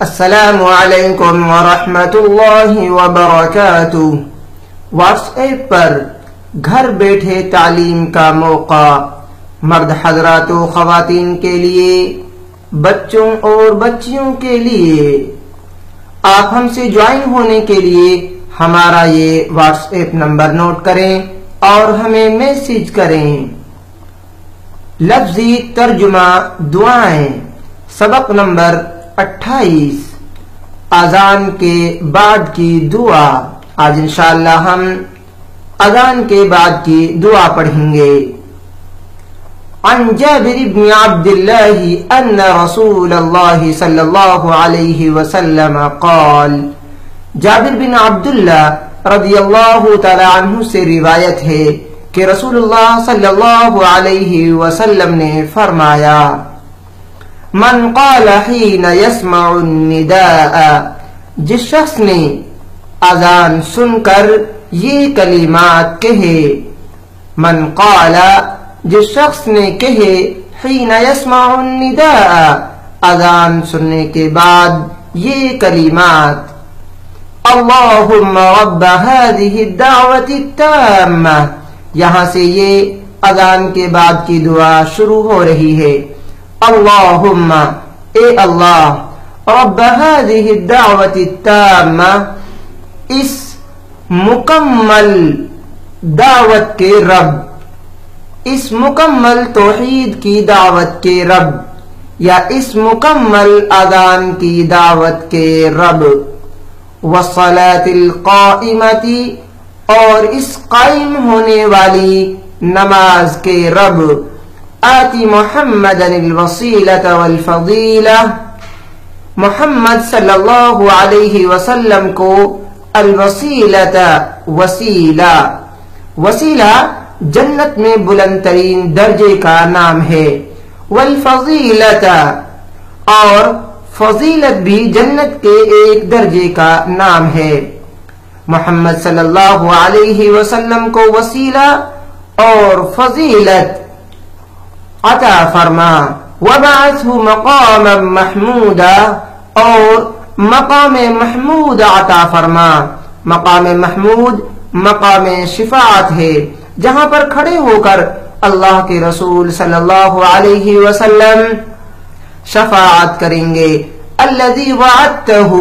السلام علیکم ورحمۃ اللہ وبرکاتہ۔ واٹس ایپ پر گھر بیٹھے تعلیم کا موقع مرد حضرات و خواتین کے لیے، بچوں اور بچیوں کے لیے۔ آپ ہم سے جوائن ہونے کے لیے ہمارا یہ واٹس ایپ نمبر نوٹ کریں اور ہمیں میسج کریں۔ لفظی ترجمہ دعائیں، سبق نمبر 28، اذان کے بعد کی دعا۔ آج انشاءاللہ ہم اذان کے بعد کی دعا پڑھیں گے۔ عن جابر بن عبد الله ان رسول الله صلی اللہ علیہ وسلم قال، جابر بن عبداللہ رضی اللہ تعالی عنہ سے روایت ہے کہ رسول اللہ صلی اللہ علیہ وسلم نے فرمایا، من قال حین یسمع النداء، جس شخص نے اذان سن کر یہ کلمات کہے، من قال، جس شخص نے کہے، حین یسمع النداء، اذان سننے کے بعد یہ کلمات، اللہم رب هذه الدعوة التامة، یہاں سے یہ اذان کے بعد کی دعا شروع ہو رہی ہے۔ اللہم، اے اللہ، رب هذه الدعوة التامة، اس مکمل دعوت کے رب، اس مکمل توحید کی دعوت کے رب، یا اس مکمل اذان کی دعوت کے رب، والصلاة القائمة، اور اس قائم ہونے والی نماز کے رب، آتی محمد الوسیلۃ والفضیلہ، محمد صلی اللہ علیہ وسلم کو الوسیلۃ، وسیلہ، وسیلہ جنت میں بلند ترین درجے کا نام ہے، والفضیلۃ، اور فضیلت بھی جنت کے ایک درجے کا نام ہے۔ محمد صلی اللہ علیہ وسلم کو وسیلہ اور فضیلت عطا فرما، وبعثہ مقاما محمودا، اور مقام محمود عطا فرما۔ مقام محمود مقام شفاعت ہے، جہاں پر کھڑے ہو کر اللہ کے رسول صلی اللہ علیہ وسلم شفاعت کریں گے۔ الذی وعدتہ،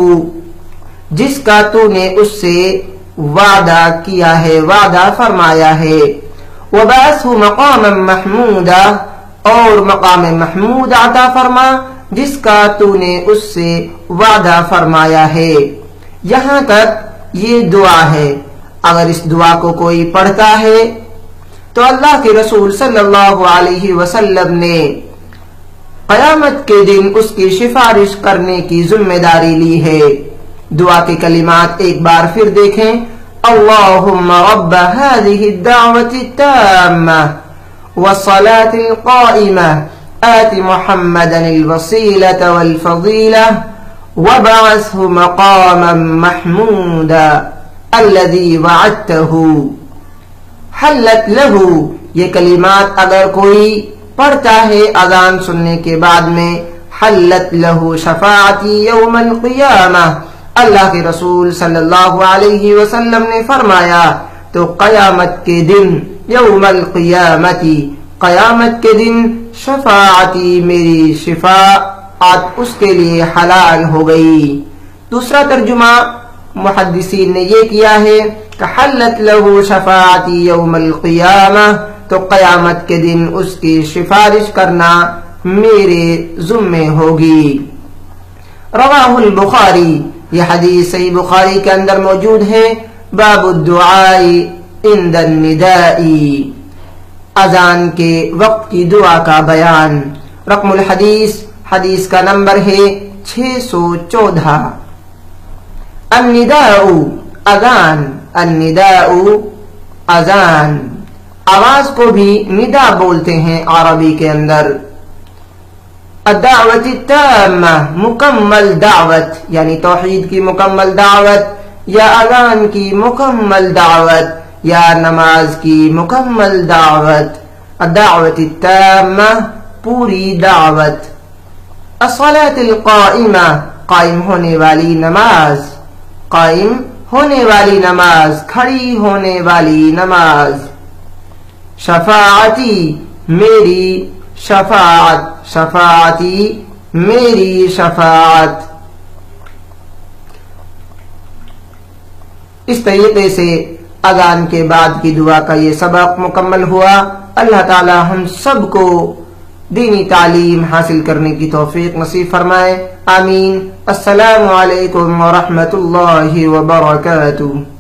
جس کا تو نے اس سے وعدہ کیا ہے، وعدہ فرمایا ہے۔ وبعثہ مقاما محمودا، اور مقام محمود عطا فرما جس کا تو نے اس سے وعدہ فرمایا ہے۔ یہاں تک یہ دعا ہے۔ اگر اس دعا کو کوئی پڑھتا ہے تو اللہ کے رسول صلی اللہ علیہ وسلم نے قیامت کے دن اس کی سفارش کرنے کی ذمہ داری لی ہے۔ دعا کے کلمات ایک بار پھر دیکھیں۔ اللہم رب هذه الدعوة التامة والصلاة القائمة آت محمدا الوسيلة والفضيلة وابعثه مقاما محمودا الذي وعدته۔ حلت له، یہ کلمات اگر کوئی پڑھتا ہے اذان سننے کے بعد میں، حلت له شفاعتی یوم القیامہ، اللہ کے رسول صلی اللہ علیہ وسلم نے فرمایا تو قیامت کے دن، یوم القیامتی، قیامت کے دن، شفاعتی، میری شفاعت اس کے لیے حلال ہو گئی۔ دوسرا ترجمہ محدثین نے یہ کیا ہے کہ حلت له شفاعتی یوم القیامہ، تو قیامت کے دن اس کی سفارش کرنا میرے ذمے ہوگی۔ رواہ البخاری، یہ حدیث صحیح بخاری کے اندر موجود ہے۔ باب الدعاء عند النداء، اذان کے وقت کی دعا کا بیان۔ رقم الحدیث، حدیث کا نمبر ہے 614۔ النداء، اذان، النداء، اذان، آواز کو بھی ندا بولتے ہیں عربی کے اندر۔ الدعوت التامہ، مکمل دعوت، یعنی توحید کی مکمل دعوت، یا اذان کی مکمل دعوت، یا نماز کی مکمل دعوت۔ الدعوت التامہ، پوری دعوت۔ الصلاة القائمہ، قائم ہونے والی نماز، قائم ہونے والی نماز، کھڑی ہونے والی نماز۔ شفاعتی میری شفاعت، شفاعتی میری شفاعت۔ اس طریقے سے اذان کے بعد کی دعا کا یہ سبق مکمل ہوا۔ اللہ تعالی ہم سب کو دینی تعلیم حاصل کرنے کی توفیق نصیب فرمائے، آمین۔ السلام علیکم ورحمۃ اللہ وبرکاتہ۔